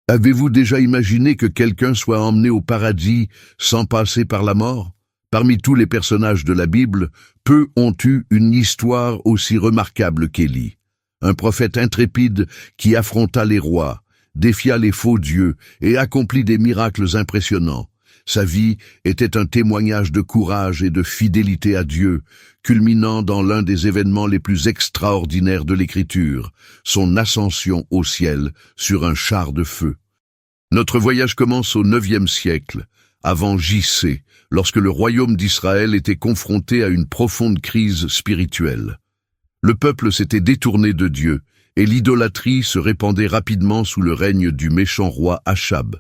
Avez-vous déjà imaginé que quelqu'un soit emmené au paradis sans passer par la mort? Parmi tous les personnages de la Bible, peu ont eu une histoire aussi remarquable qu'Élie. Un prophète intrépide qui affronta les rois, défia les faux dieux et accomplit des miracles impressionnants. Sa vie était un témoignage de courage et de fidélité à Dieu, culminant dans l'un des événements les plus extraordinaires de l'Écriture, son ascension au ciel sur un char de feu. Notre voyage commence au IXe siècle, avant J.C., lorsque le royaume d'Israël était confronté à une profonde crise spirituelle. Le peuple s'était détourné de Dieu, et l'idolâtrie se répandait rapidement sous le règne du méchant roi Achab.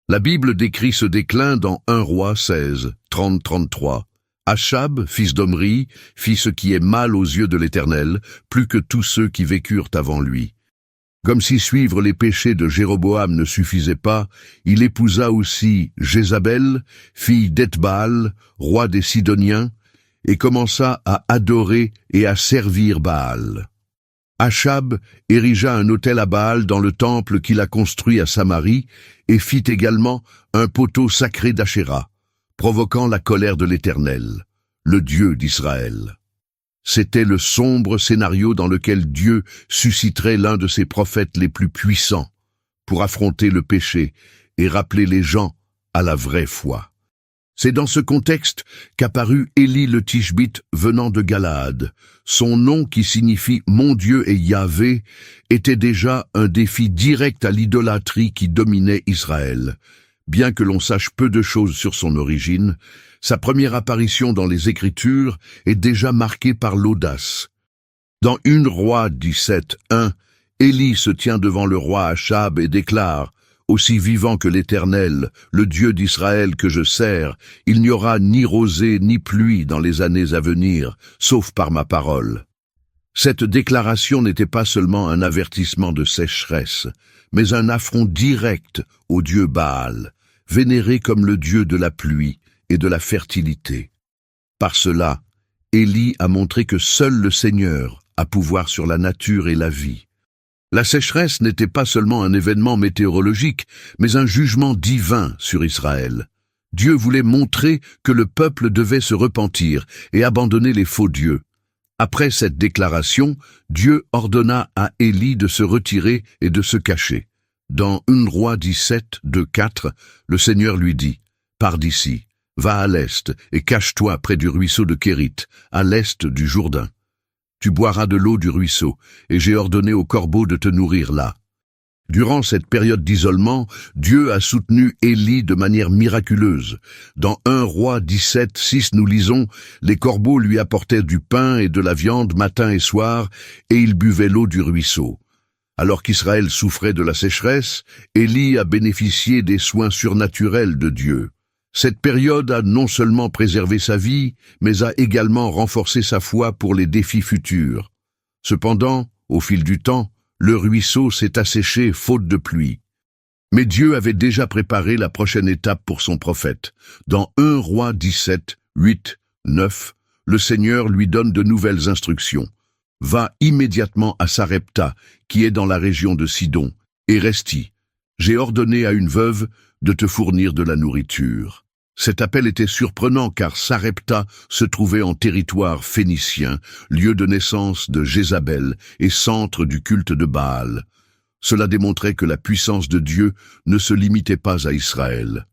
La Bible décrit ce déclin dans 1 Roi 16, 30-33. Achab, fils d'Omri, fit ce qui est mal aux yeux de l'Éternel, plus que tous ceux qui vécurent avant lui. Comme si suivre les péchés de Jéroboam ne suffisait pas, il épousa aussi Jézabel, fille d'Ethbaal, roi des Sidoniens, et commença à adorer et à servir Baal. Achab érigea un autel à Baal dans le temple qu'il a construit à Samarie et fit également un poteau sacré d'Achéra, provoquant la colère de l'Éternel, le Dieu d'Israël. C'était le sombre scénario dans lequel Dieu susciterait l'un de ses prophètes les plus puissants pour affronter le péché et rappeler les gens à la vraie foi. C'est dans ce contexte qu'apparut Élie le Tishbite venant de Galaad. Son nom, qui signifie « Mon Dieu et Yahvé », était déjà un défi direct à l'idolâtrie qui dominait Israël. Bien que l'on sache peu de choses sur son origine, sa première apparition dans les Écritures est déjà marquée par l'audace. Dans 1 Roi 17, 1, Élie se tient devant le roi Achab et déclare « Aussi vivant que l'Éternel, le Dieu d'Israël que je sers, il n'y aura ni rosée ni pluie dans les années à venir, sauf par ma parole. » Cette déclaration n'était pas seulement un avertissement de sécheresse, mais un affront direct au dieu Baal, vénéré comme le dieu de la pluie et de la fertilité. Par cela, Élie a montré que seul le Seigneur a pouvoir sur la nature et la vie. La sécheresse n'était pas seulement un événement météorologique, mais un jugement divin sur Israël. Dieu voulait montrer que le peuple devait se repentir et abandonner les faux dieux. Après cette déclaration, Dieu ordonna à Élie de se retirer et de se cacher. Dans 1 Roi 17, 2-4, le Seigneur lui dit « Pars d'ici, va à l'est et cache-toi près du ruisseau de Kérith, à l'est du Jourdain. Tu boiras de l'eau du ruisseau, et j'ai ordonné aux corbeaux de te nourrir là. » Durant cette période d'isolement, Dieu a soutenu Élie de manière miraculeuse. Dans 1 Roi 17, 6, nous lisons « Les corbeaux lui apportaient du pain et de la viande matin et soir, et il buvait l'eau du ruisseau. » Alors qu'Israël souffrait de la sécheresse, Élie a bénéficié des soins surnaturels de Dieu. Cette période a non seulement préservé sa vie, mais a également renforcé sa foi pour les défis futurs. Cependant, au fil du temps, le ruisseau s'est asséché faute de pluie. Mais Dieu avait déjà préparé la prochaine étape pour son prophète. Dans 1 Roi 17, 8, 9, le Seigneur lui donne de nouvelles instructions. Va immédiatement à Sarepta, qui est dans la région de Sidon, et reste-y. J'ai ordonné à une veuve de te fournir de la nourriture. Cet appel était surprenant car Sarepta se trouvait en territoire phénicien, lieu de naissance de Jézabel et centre du culte de Baal. Cela démontrait que la puissance de Dieu ne se limitait pas à Israël.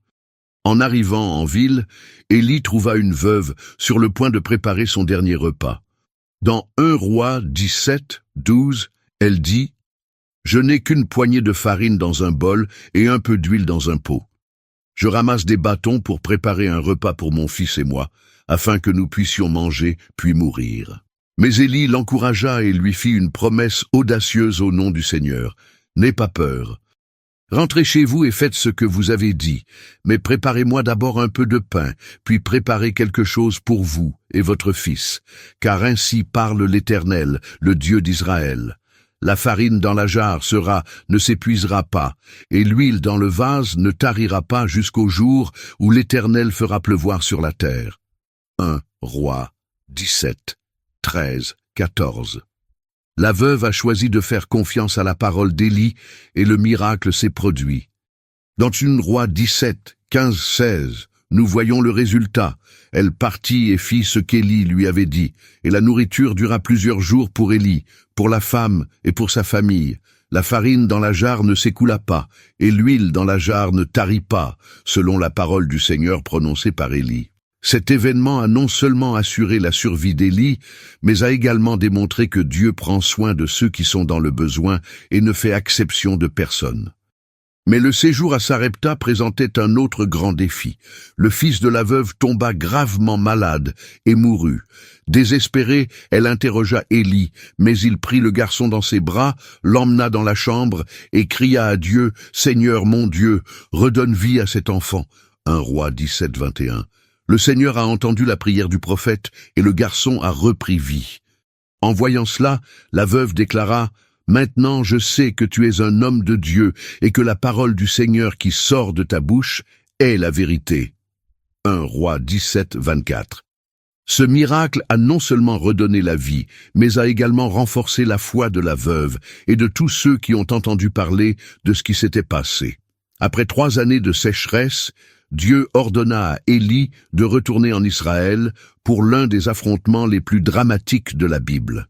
En arrivant en ville, Élie trouva une veuve sur le point de préparer son dernier repas. Dans 1 Roi 17, 12, elle dit « Je n'ai qu'une poignée de farine dans un bol et un peu d'huile dans un pot. Je ramasse des bâtons pour préparer un repas pour mon fils et moi, afin que nous puissions manger puis mourir. » Mais Élie l'encouragea et lui fit une promesse audacieuse au nom du Seigneur. « N'aie pas peur. Rentrez chez vous et faites ce que vous avez dit, mais préparez-moi d'abord un peu de pain, puis préparez quelque chose pour vous et votre fils, car ainsi parle l'Éternel, le Dieu d'Israël. La farine dans la jarre ne s'épuisera pas, et l'huile dans le vase ne tarira pas jusqu'au jour où l'Éternel fera pleuvoir sur la terre. » 1 Roi 17, 13, 14. La veuve a choisi de faire confiance à la parole d'Élie et le miracle s'est produit. Dans 1 Roi 17, 15-16, nous voyons le résultat. Elle partit et fit ce qu'Élie lui avait dit, et la nourriture dura plusieurs jours pour Élie, pour la femme et pour sa famille. La farine dans la jarre ne s'écoula pas, et l'huile dans la jarre ne tarit pas, selon la parole du Seigneur prononcée par Élie. Cet événement a non seulement assuré la survie d'Élie, mais a également démontré que Dieu prend soin de ceux qui sont dans le besoin et ne fait exception de personne. Mais le séjour à Sarepta présentait un autre grand défi. Le fils de la veuve tomba gravement malade et mourut. Désespérée, elle interrogea Élie, mais il prit le garçon dans ses bras, l'emmena dans la chambre et cria à Dieu, « Seigneur mon Dieu, redonne vie à cet enfant. » 1 Roi 17, 21. Le Seigneur a entendu la prière du prophète et le garçon a repris vie. En voyant cela, la veuve déclara, « Maintenant je sais que tu es un homme de Dieu et que la parole du Seigneur qui sort de ta bouche est la vérité. » 1 Roi 17, 24. Ce miracle a non seulement redonné la vie, mais a également renforcé la foi de la veuve et de tous ceux qui ont entendu parler de ce qui s'était passé. Après 3 années de sécheresse, Dieu ordonna à Élie de retourner en Israël pour l'un des affrontements les plus dramatiques de la Bible.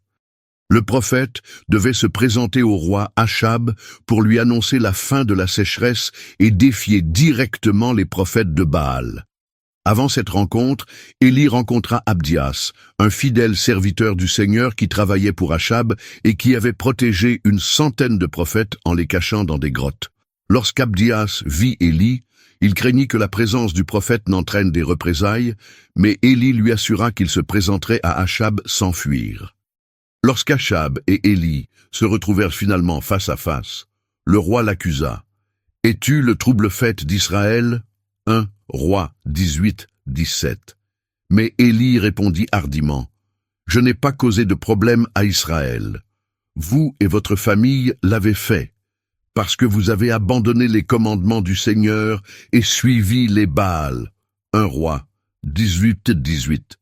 Le prophète devait se présenter au roi Achab pour lui annoncer la fin de la sécheresse et défier directement les prophètes de Baal. Avant cette rencontre, Élie rencontra Abdias, un fidèle serviteur du Seigneur qui travaillait pour Achab et qui avait protégé une centaine de prophètes en les cachant dans des grottes. Lorsqu'Abdias vit Élie, il craignit que la présence du prophète n'entraîne des représailles, mais Élie lui assura qu'il se présenterait à Achab sans fuir. Lorsqu'Achab et Élie se retrouvèrent finalement face à face, le roi l'accusa. « Es-tu le trouble-fête d'Israël » 1 Roi 18, 17. Mais Élie répondit hardiment, « Je n'ai pas causé de problème à Israël. Vous et votre famille l'avez fait, parce que vous avez abandonné les commandements du Seigneur et suivi les Baals. » 1 Roi 18, 18.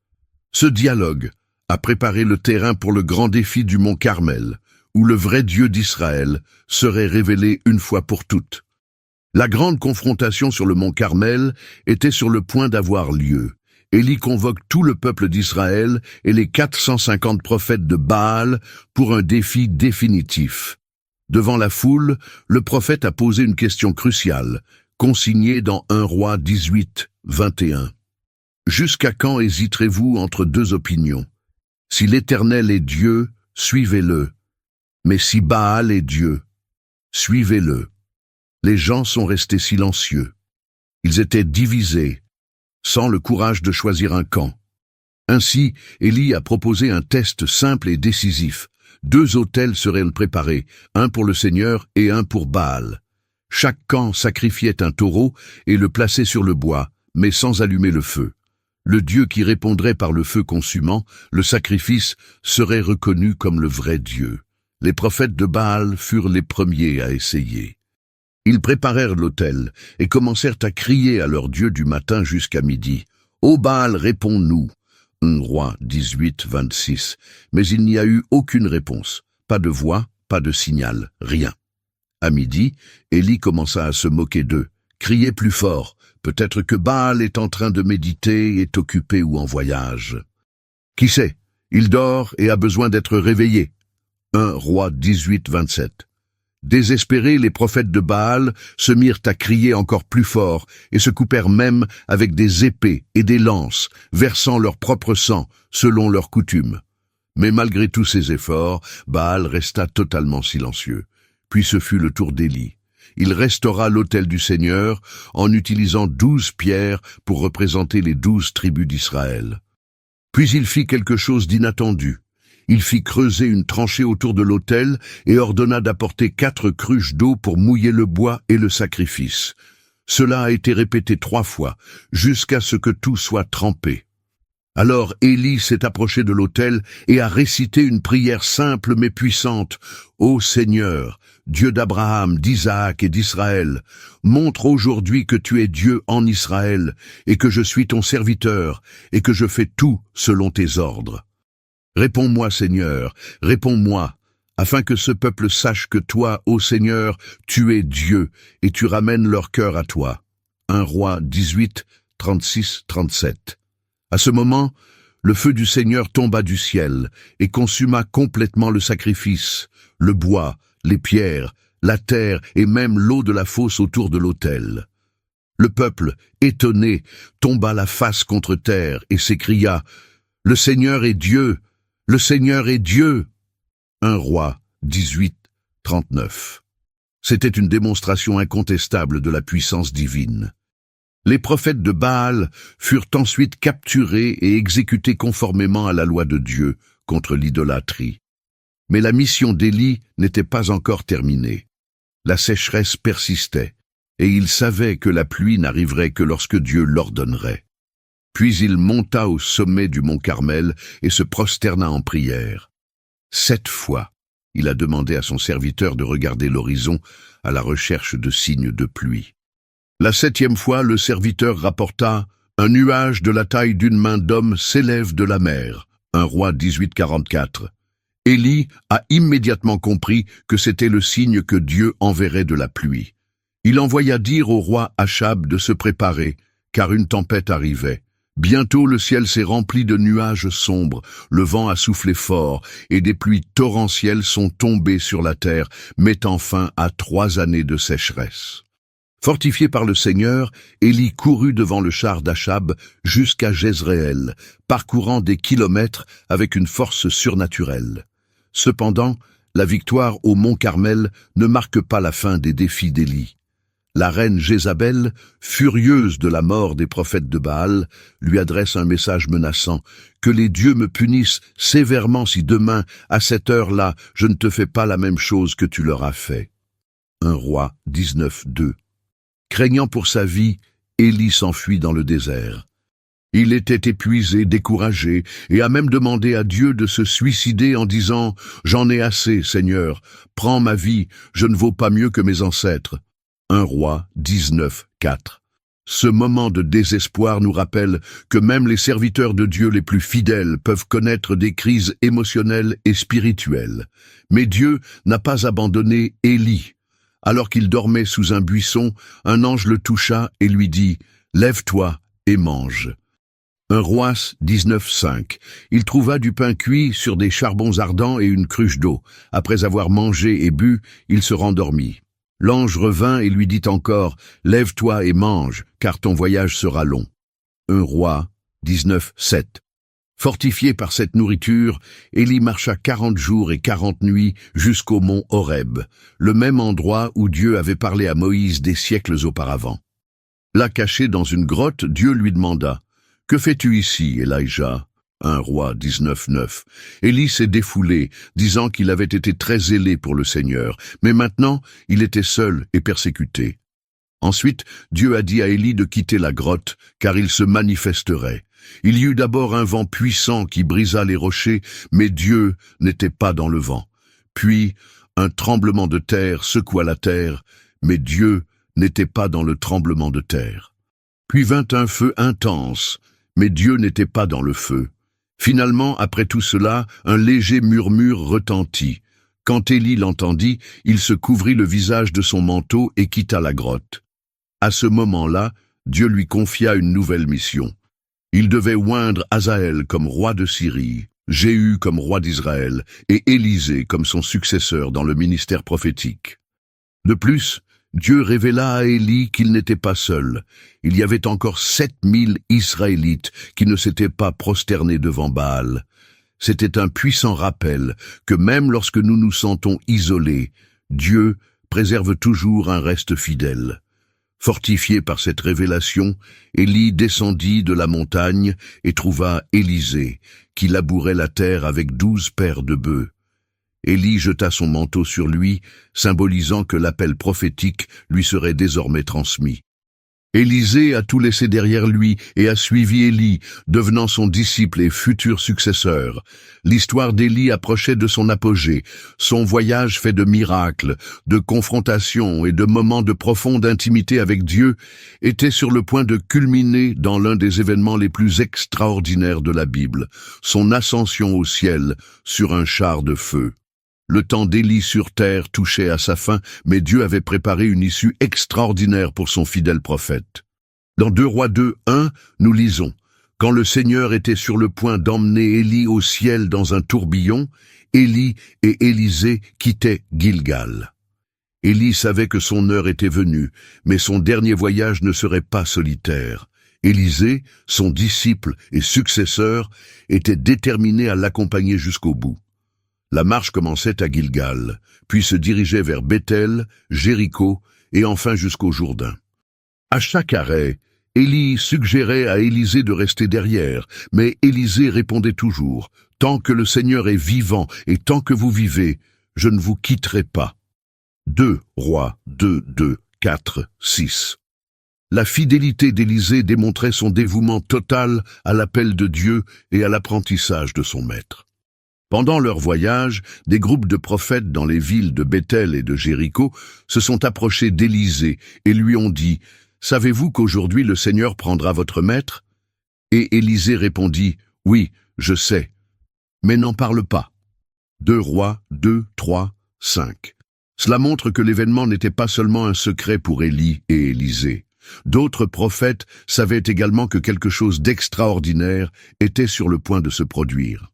Ce dialogue a préparé le terrain pour le grand défi du mont Carmel, où le vrai Dieu d'Israël serait révélé une fois pour toutes. La grande confrontation sur le mont Carmel était sur le point d'avoir lieu. Élie convoque tout le peuple d'Israël et les 450 prophètes de Baal pour un défi définitif. Devant la foule, le prophète a posé une question cruciale, consignée dans 1 Roi 18, 21. « Jusqu'à quand hésiterez-vous entre 2 opinions? Si l'Éternel est Dieu, suivez-le. Mais si Baal est Dieu, suivez-le. » Les gens sont restés silencieux. Ils étaient divisés, sans le courage de choisir un camp. Ainsi, Élie a proposé un test simple et décisif. 2 autels seraient préparés, un pour le Seigneur et un pour Baal. Chaque camp sacrifiait un taureau et le plaçait sur le bois, mais sans allumer le feu. Le Dieu qui répondrait par le feu consumant, le sacrifice, serait reconnu comme le vrai Dieu. Les prophètes de Baal furent les premiers à essayer. Ils préparèrent l'autel et commencèrent à crier à leur Dieu du matin jusqu'à midi. « Ô Baal, réponds-nous » 1 Roi 18, 26. Mais il n'y a eu aucune réponse. Pas de voix, pas de signal, rien. À midi, Élie commença à se moquer d'eux. « Criez plus fort, peut-être que Baal est en train de méditer, est occupé ou en voyage. » Qui sait, il dort et a besoin d'être réveillé. 1 Roi 18, 27. Désespérés, les prophètes de Baal se mirent à crier encore plus fort et se coupèrent même avec des épées et des lances, versant leur propre sang, selon leur coutume. Mais malgré tous ces efforts, Baal resta totalement silencieux. Puis ce fut le tour d'Élie. Il restaura l'autel du Seigneur en utilisant 12 pierres pour représenter les 12 tribus d'Israël. Puis il fit quelque chose d'inattendu. Il fit creuser une tranchée autour de l'autel et ordonna d'apporter 4 cruches d'eau pour mouiller le bois et le sacrifice. Cela a été répété 3 fois, jusqu'à ce que tout soit trempé. Alors Élie s'est approché de l'autel et a récité une prière simple mais puissante. « Ô Seigneur, Dieu d'Abraham, d'Isaac et d'Israël, montre aujourd'hui que tu es Dieu en Israël et que je suis ton serviteur et que je fais tout selon tes ordres. Réponds-moi, Seigneur, réponds-moi, afin que ce peuple sache que toi, ô Seigneur, tu es Dieu, et tu ramènes leur cœur à toi. 1 Roi 18, 36-37. À ce moment, le feu du Seigneur tomba du ciel et consuma complètement le sacrifice, le bois, les pierres, la terre et même l'eau de la fosse autour de l'autel. Le peuple, étonné, tomba la face contre terre et s'écria « Le Seigneur est Dieu! Le Seigneur est Dieu !» 1 Roi 18, 39. C'était une démonstration incontestable de la puissance divine. Les prophètes de Baal furent ensuite capturés et exécutés conformément à la loi de Dieu contre l'idolâtrie. Mais la mission d'Élie n'était pas encore terminée. La sécheresse persistait, et il savait que la pluie n'arriverait que lorsque Dieu l'ordonnerait. Puis il monta au sommet du mont Carmel et se prosterna en prière. 7 fois, il a demandé à son serviteur de regarder l'horizon à la recherche de signes de pluie. La 7e fois, le serviteur rapporta « Un nuage de la taille d'une main d'homme s'élève de la mer » 1 Roi 18, 44. Élie a immédiatement compris que c'était le signe que Dieu enverrait de la pluie. Il envoya dire au roi Achab de se préparer, car une tempête arrivait. Bientôt le ciel s'est rempli de nuages sombres, le vent a soufflé fort, et des pluies torrentielles sont tombées sur la terre, mettant fin à 3 années de sécheresse. Fortifié par le Seigneur, Élie courut devant le char d'Achab jusqu'à Jezréel, parcourant des kilomètres avec une force surnaturelle. Cependant, la victoire au mont Carmel ne marque pas la fin des défis d'Élie. La reine Jézabel, furieuse de la mort des prophètes de Baal, lui adresse un message menaçant « Que les dieux me punissent sévèrement si demain, à cette heure-là, je ne te fais pas la même chose que tu leur as fait. » 1 Roi 19, 2. Craignant pour sa vie, Élie s'enfuit dans le désert. Il était épuisé, découragé, et a même demandé à Dieu de se suicider en disant « J'en ai assez, Seigneur, prends ma vie, je ne vaux pas mieux que mes ancêtres. » 1 Roi 19, 4. Ce moment de désespoir nous rappelle que même les serviteurs de Dieu les plus fidèles peuvent connaître des crises émotionnelles et spirituelles. Mais Dieu n'a pas abandonné Élie. Alors qu'il dormait sous un buisson, un ange le toucha et lui dit « Lève-toi et mange ». 1 Roi 19, 5. Il trouva du pain cuit sur des charbons ardents et une cruche d'eau. Après avoir mangé et bu, il se rendormit. L'ange revint et lui dit encore « Lève-toi et mange, car ton voyage sera long ». 1 Roi 19, 7. Fortifié par cette nourriture, Élie marcha 40 jours et 40 nuits jusqu'au mont Horeb, le même endroit où Dieu avait parlé à Moïse des siècles auparavant. Là, caché dans une grotte, Dieu lui demanda « Que fais-tu ici, Elijah ?» 1 Roi 19, 9. Élie s'est défoulé, disant qu'il avait été très zélé pour le Seigneur, mais maintenant il était seul et persécuté. Ensuite, Dieu a dit à Élie de quitter la grotte, car il se manifesterait. Il y eut d'abord un vent puissant qui brisa les rochers, mais Dieu n'était pas dans le vent. Puis, un tremblement de terre secoua la terre, mais Dieu n'était pas dans le tremblement de terre. Puis vint un feu intense, mais Dieu n'était pas dans le feu. Finalement, après tout cela, un léger murmure retentit. Quand Élie l'entendit, il se couvrit le visage de son manteau et quitta la grotte. À ce moment-là, Dieu lui confia une nouvelle mission. Il devait oindre Hazaël comme roi de Syrie, Jéhu comme roi d'Israël et Élisée comme son successeur dans le ministère prophétique. De plus, Dieu révéla à Élie qu'il n'était pas seul. Il y avait encore 7000 Israélites qui ne s'étaient pas prosternés devant Baal. C'était un puissant rappel que même lorsque nous nous sentons isolés, Dieu préserve toujours un reste fidèle. Fortifié par cette révélation, Élie descendit de la montagne et trouva Élisée, qui labourait la terre avec 12 paires de bœufs. Élie jeta son manteau sur lui, symbolisant que l'appel prophétique lui serait désormais transmis. Élisée a tout laissé derrière lui et a suivi Élie, devenant son disciple et futur successeur. L'histoire d'Élie approchait de son apogée. Son voyage fait de miracles, de confrontations et de moments de profonde intimité avec Dieu était sur le point de culminer dans l'un des événements les plus extraordinaires de la Bible, son ascension au ciel sur un char de feu. Le temps d'Élie sur terre touchait à sa fin, mais Dieu avait préparé une issue extraordinaire pour son fidèle prophète. Dans 2 Rois 2:1, nous lisons « Quand le Seigneur était sur le point d'emmener Élie au ciel dans un tourbillon, Élie et Élisée quittaient Gilgal. » Élie savait que son heure était venue, mais son dernier voyage ne serait pas solitaire. Élisée, son disciple et successeur, était déterminé à l'accompagner jusqu'au bout. La marche commençait à Gilgal, puis se dirigeait vers Béthel, Jéricho et enfin jusqu'au Jourdain. À chaque arrêt, Élie suggérait à Élisée de rester derrière, mais Élisée répondait toujours « Tant que le Seigneur est vivant et tant que vous vivez, je ne vous quitterai pas. » 2 Rois 2, 4, 6. La fidélité d'Élisée démontrait son dévouement total à l'appel de Dieu et à l'apprentissage de son maître. Pendant leur voyage, des groupes de prophètes dans les villes de Béthel et de Jéricho se sont approchés d'Élisée et lui ont dit « Savez-vous qu'aujourd'hui le Seigneur prendra votre maître ?» Et Élisée répondit « Oui, je sais, mais n'en parle pas. » 2 Rois 2, 3, 5. Cela montre que l'événement n'était pas seulement un secret pour Élie et Élisée. D'autres prophètes savaient également que quelque chose d'extraordinaire était sur le point de se produire.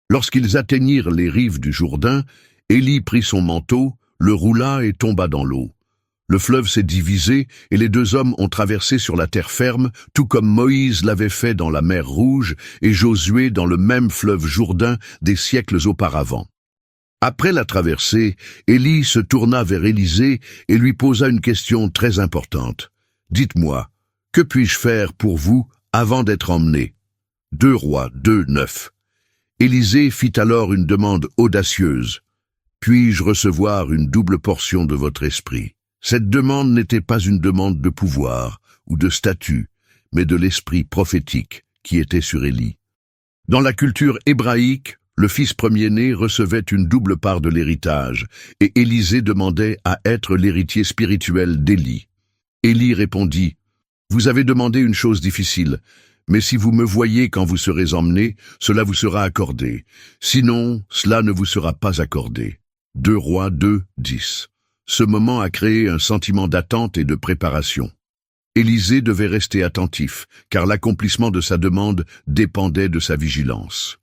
Lorsqu'ils atteignirent les rives du Jourdain, Élie prit son manteau, le roula et tomba dans l'eau. Le fleuve s'est divisé et les 2 hommes ont traversé sur la terre ferme, tout comme Moïse l'avait fait dans la mer Rouge et Josué dans le même fleuve Jourdain des siècles auparavant. Après la traversée, Élie se tourna vers Élisée et lui posa une question très importante. « Dites-moi, que puis-je faire pour vous avant d'être emmené ?» 2 Rois 2, 9. Élisée fit alors une demande audacieuse. « Puis-je recevoir une double portion de votre esprit ?» Cette demande n'était pas une demande de pouvoir ou de statut, mais de l'esprit prophétique qui était sur Élie. Dans la culture hébraïque, le fils premier-né recevait une double part de l'héritage, et Élisée demandait à être l'héritier spirituel d'Élie. Élie répondit « Vous avez demandé une chose difficile, mais si vous me voyez quand vous serez emmené, cela vous sera accordé. Sinon, cela ne vous sera pas accordé. » 2 Rois 2, 10. Ce moment a créé un sentiment d'attente et de préparation. Élisée devait rester attentif, car l'accomplissement de sa demande dépendait de sa vigilance.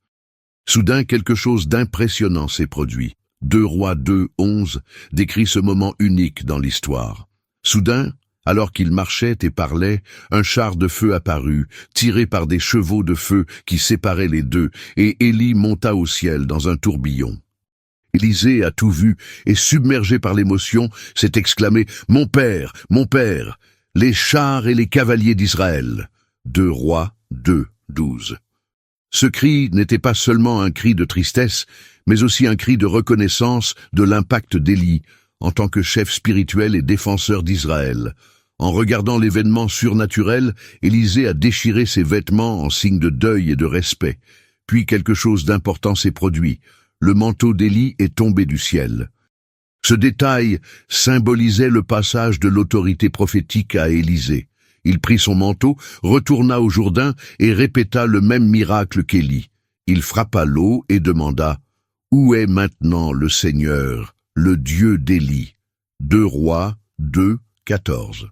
Soudain, quelque chose d'impressionnant s'est produit. 2 Rois 2, 11 décrit ce moment unique dans l'histoire. Soudain, alors qu'il marchait et parlait, un char de feu apparut, tiré par des chevaux de feu qui séparaient les deux, et Élie monta au ciel dans un tourbillon. Élisée a tout vu, et submergé par l'émotion, s'est exclamé « Mon père, les chars et les cavaliers d'Israël !» 2 Rois 2, 12. Ce cri n'était pas seulement un cri de tristesse, mais aussi un cri de reconnaissance de l'impact d'Élie en tant que chef spirituel et défenseur d'Israël. En regardant l'événement surnaturel, Élisée a déchiré ses vêtements en signe de deuil et de respect. Puis quelque chose d'important s'est produit. Le manteau d'Élie est tombé du ciel. Ce détail symbolisait le passage de l'autorité prophétique à Élisée. Il prit son manteau, retourna au Jourdain et répéta le même miracle qu'Élie. Il frappa l'eau et demanda « Où est maintenant le Seigneur, le Dieu d'Élie ?» 2 Rois 2, 14.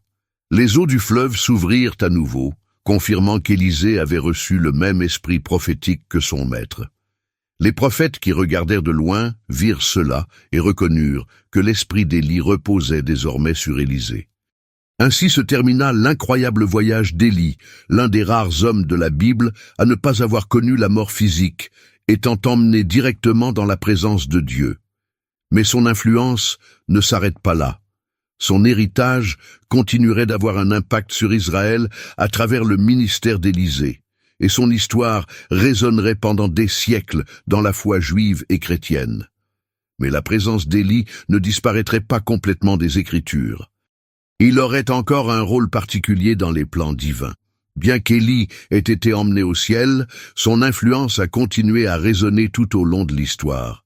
Les eaux du fleuve s'ouvrirent à nouveau, confirmant qu'Élisée avait reçu le même esprit prophétique que son maître. Les prophètes qui regardèrent de loin virent cela et reconnurent que l'esprit d'Élie reposait désormais sur Élisée. Ainsi se termina l'incroyable voyage d'Élie, l'un des rares hommes de la Bible à ne pas avoir connu la mort physique, étant emmené directement dans la présence de Dieu. Mais son influence ne s'arrête pas là. Son héritage continuerait d'avoir un impact sur Israël à travers le ministère d'Élisée, et son histoire résonnerait pendant des siècles dans la foi juive et chrétienne. Mais la présence d'Élie ne disparaîtrait pas complètement des Écritures. Il aurait encore un rôle particulier dans les plans divins. Bien qu'Élie ait été emmené au ciel, son influence a continué à résonner tout au long de l'histoire.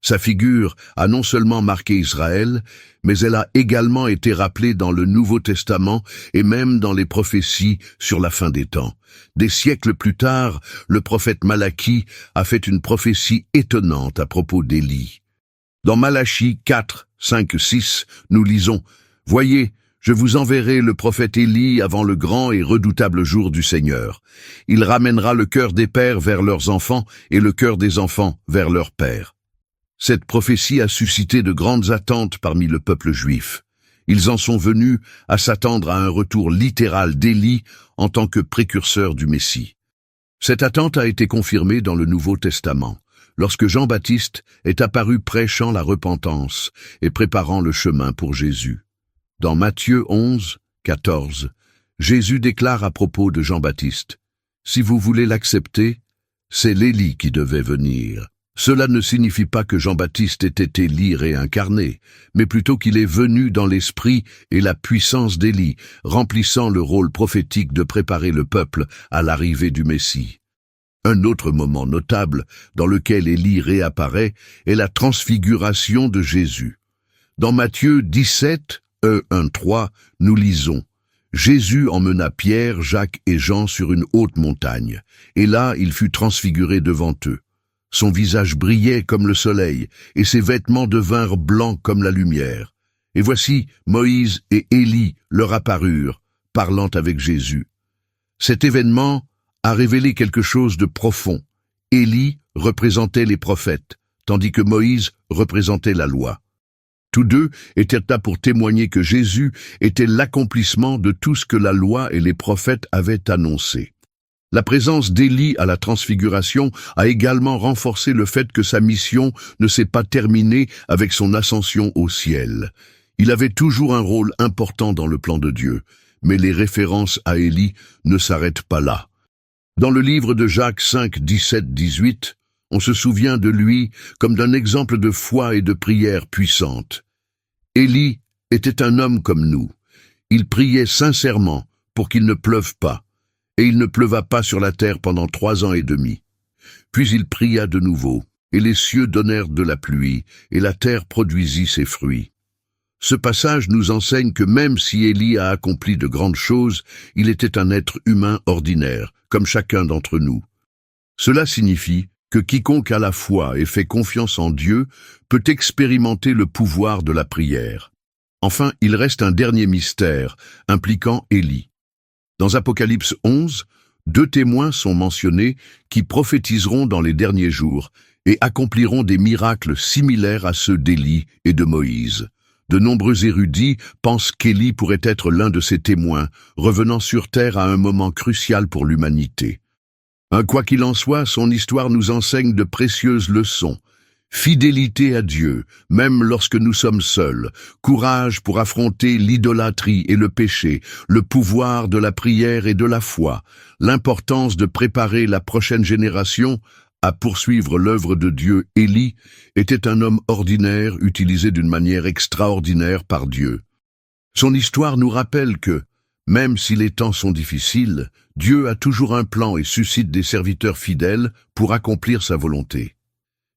Sa figure a non seulement marqué Israël, mais elle a également été rappelée dans le Nouveau Testament et même dans les prophéties sur la fin des temps. Des siècles plus tard, le prophète Malachie a fait une prophétie étonnante à propos d'Élie. Dans Malachie 4, 5, 6, nous lisons « Voyez, je vous enverrai le prophète Élie avant le grand et redoutable jour du Seigneur. Il ramènera le cœur des pères vers leurs enfants et le cœur des enfants vers leurs pères. » Cette prophétie a suscité de grandes attentes parmi le peuple juif. Ils en sont venus à s'attendre à un retour littéral d'Élie en tant que précurseur du Messie. Cette attente a été confirmée dans le Nouveau Testament, lorsque Jean-Baptiste est apparu prêchant la repentance et préparant le chemin pour Jésus. Dans Matthieu 11, 14, Jésus déclare à propos de Jean-Baptiste « Si vous voulez l'accepter, c'est l'Élie qui devait venir. » Cela ne signifie pas que Jean-Baptiste était Élie réincarné, mais plutôt qu'il est venu dans l'esprit et la puissance d'Élie, remplissant le rôle prophétique de préparer le peuple à l'arrivée du Messie. Un autre moment notable dans lequel Élie réapparaît est la transfiguration de Jésus. Dans Matthieu 17, 1-3, nous lisons « Jésus emmena Pierre, Jacques et Jean sur une haute montagne, et là il fut transfiguré devant eux. Son visage brillait comme le soleil, et ses vêtements devinrent blancs comme la lumière. Et voici Moïse et Élie leur apparurent, parlant avec Jésus. Cet événement a révélé quelque chose de profond. Élie représentait les prophètes, tandis que Moïse représentait la loi. Tous deux étaient là pour témoigner que Jésus était l'accomplissement de tout ce que la loi et les prophètes avaient annoncé. La présence d'Élie à la transfiguration a également renforcé le fait que sa mission ne s'est pas terminée avec son ascension au ciel. Il avait toujours un rôle important dans le plan de Dieu, mais les références à Élie ne s'arrêtent pas là. Dans le livre de Jacques 5, 17, 18, on se souvient de lui comme d'un exemple de foi et de prière puissante. Élie était un homme comme nous. Il priait sincèrement pour qu'il ne pleuve pas, et il ne pleuva pas sur la terre pendant 3 ans et demi. Puis il pria de nouveau, et les cieux donnèrent de la pluie, et la terre produisit ses fruits. Ce passage nous enseigne que même si Élie a accompli de grandes choses, il était un être humain ordinaire, comme chacun d'entre nous. Cela signifie que quiconque a la foi et fait confiance en Dieu peut expérimenter le pouvoir de la prière. Enfin, il reste un dernier mystère impliquant Élie. Dans Apocalypse 11, 2 témoins sont mentionnés qui prophétiseront dans les derniers jours et accompliront des miracles similaires à ceux d'Élie et de Moïse. De nombreux érudits pensent qu'Élie pourrait être l'un de ces témoins, revenant sur terre à un moment crucial pour l'humanité. Quoi qu'il en soit, son histoire nous enseigne de précieuses leçons. Fidélité à Dieu, même lorsque nous sommes seuls, courage pour affronter l'idolâtrie et le péché, le pouvoir de la prière et de la foi, l'importance de préparer la prochaine génération à poursuivre l'œuvre de Dieu. Élie était un homme ordinaire utilisé d'une manière extraordinaire par Dieu. Son histoire nous rappelle que, même si les temps sont difficiles, Dieu a toujours un plan et suscite des serviteurs fidèles pour accomplir sa volonté.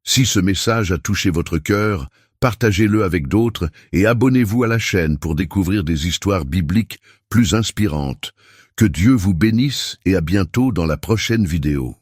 Si ce message a touché votre cœur, partagez-le avec d'autres et abonnez-vous à la chaîne pour découvrir des histoires bibliques plus inspirantes. Que Dieu vous bénisse et à bientôt dans la prochaine vidéo.